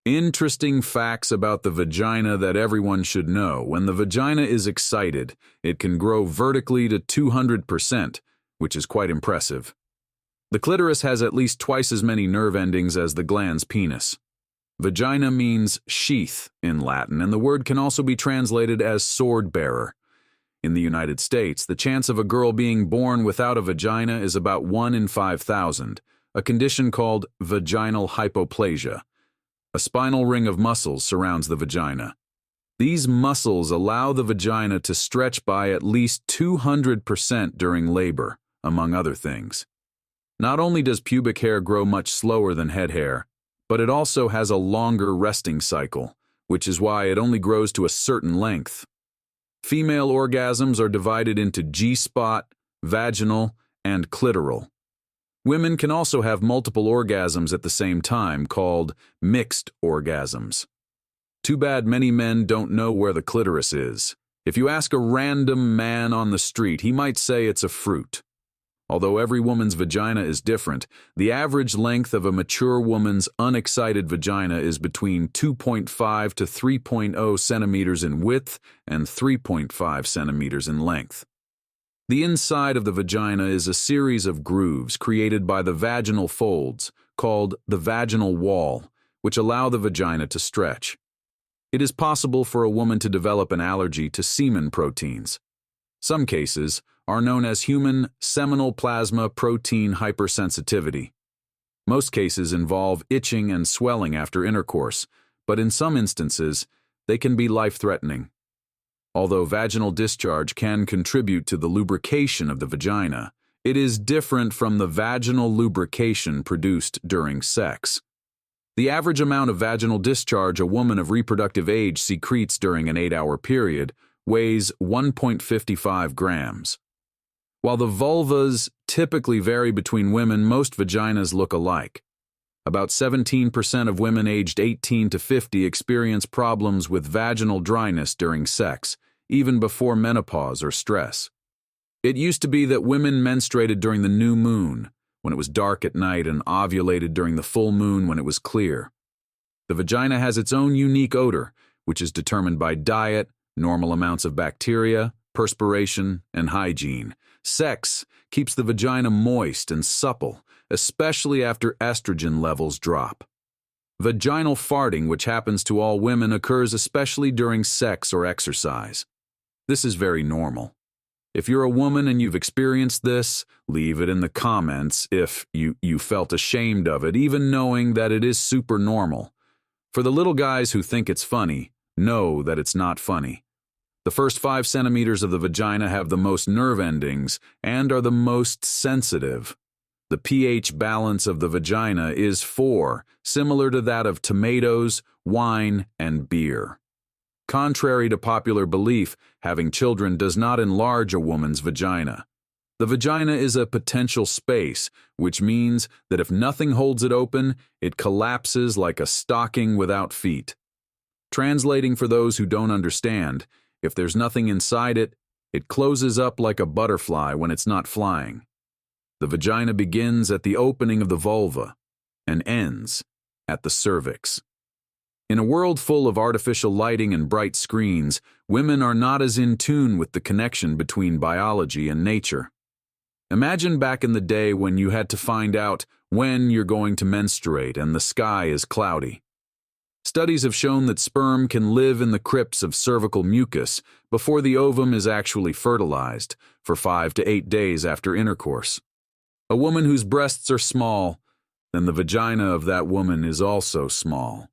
Interesting facts about the vagina that everyone should know. When the vagina is excited, it can grow vertically to 200%, which is quite impressive. The clitoris has at least twice as many nerve endings as the glans penis. Vagina means sheath in Latin, and the word can also be translated as sword bearer. In the United States, the chance of a girl being born without a vagina is about 1 in 5,000, a condition called vaginal hypoplasia. A spinal ring of muscles surrounds the vagina. These muscles allow the vagina to stretch by at least 200% during labor, among other things. Not only does pubic hair grow much slower than head hair, but it also has a longer resting cycle, which is why it only grows to a certain length. Female orgasms are divided into G-spot, vaginal, and clitoral. Women can also have multiple orgasms at the same time, called mixed orgasms. Too bad many men don't know where the clitoris is. If you ask a random man on the street, he might say it's a fruit. Although every woman's vagina is different, the average length of a mature woman's unexcited vagina is between 2.5 to 3.0 centimeters in width and 3.5 centimeters in length. The inside of the vagina is a series of grooves created by the vaginal folds, called the vaginal wall, which allow the vagina to stretch. It is possible for a woman to develop an allergy to semen proteins. Some cases are known as human seminal plasma protein hypersensitivity. Most cases involve itching and swelling after intercourse, but in some instances, they can be life-threatening. Although vaginal discharge can contribute to the lubrication of the vagina, it is different from the vaginal lubrication produced during sex. The average amount of vaginal discharge a woman of reproductive age secretes during an 8-hour period weighs 1.55 grams. While the vulvas typically vary between women, most vaginas look alike. About 17% of women aged 18 to 50 experience problems with vaginal dryness during sex, even before menopause or stress. It used to be that women menstruated during the new moon, when it was dark at night, and ovulated during the full moon when it was clear. The vagina has its own unique odor, which is determined by diet, normal amounts of bacteria, perspiration, and hygiene. Sex keeps the vagina moist and supple, especially after estrogen levels drop. Vaginal farting, which happens to all women, occurs especially during sex or exercise. This is very normal. If you're a woman and you've experienced this, leave it in the comments if you felt ashamed of it, even knowing that it is super normal. For the little guys who think it's funny, know that it's not funny. The first 5 centimeters of the vagina have the most nerve endings and are the most sensitive. The pH balance of the vagina is 4, similar to that of tomatoes, wine, and beer. Contrary to popular belief, having children does not enlarge a woman's vagina. The vagina is a potential space, which means that if nothing holds it open, it collapses like a stocking without feet. Translating for those who don't understand, if there's nothing inside it, it closes up like a butterfly when it's not flying. The vagina begins at the opening of the vulva and ends at the cervix. In a world full of artificial lighting and bright screens, women are not as in tune with the connection between biology and nature. Imagine back in the day when you had to find out when you're going to menstruate and the sky is cloudy. Studies have shown that sperm can live in the crypts of cervical mucus before the ovum is actually fertilized, for 5 to 8 days after intercourse. A woman whose breasts are small, then the vagina of that woman is also small.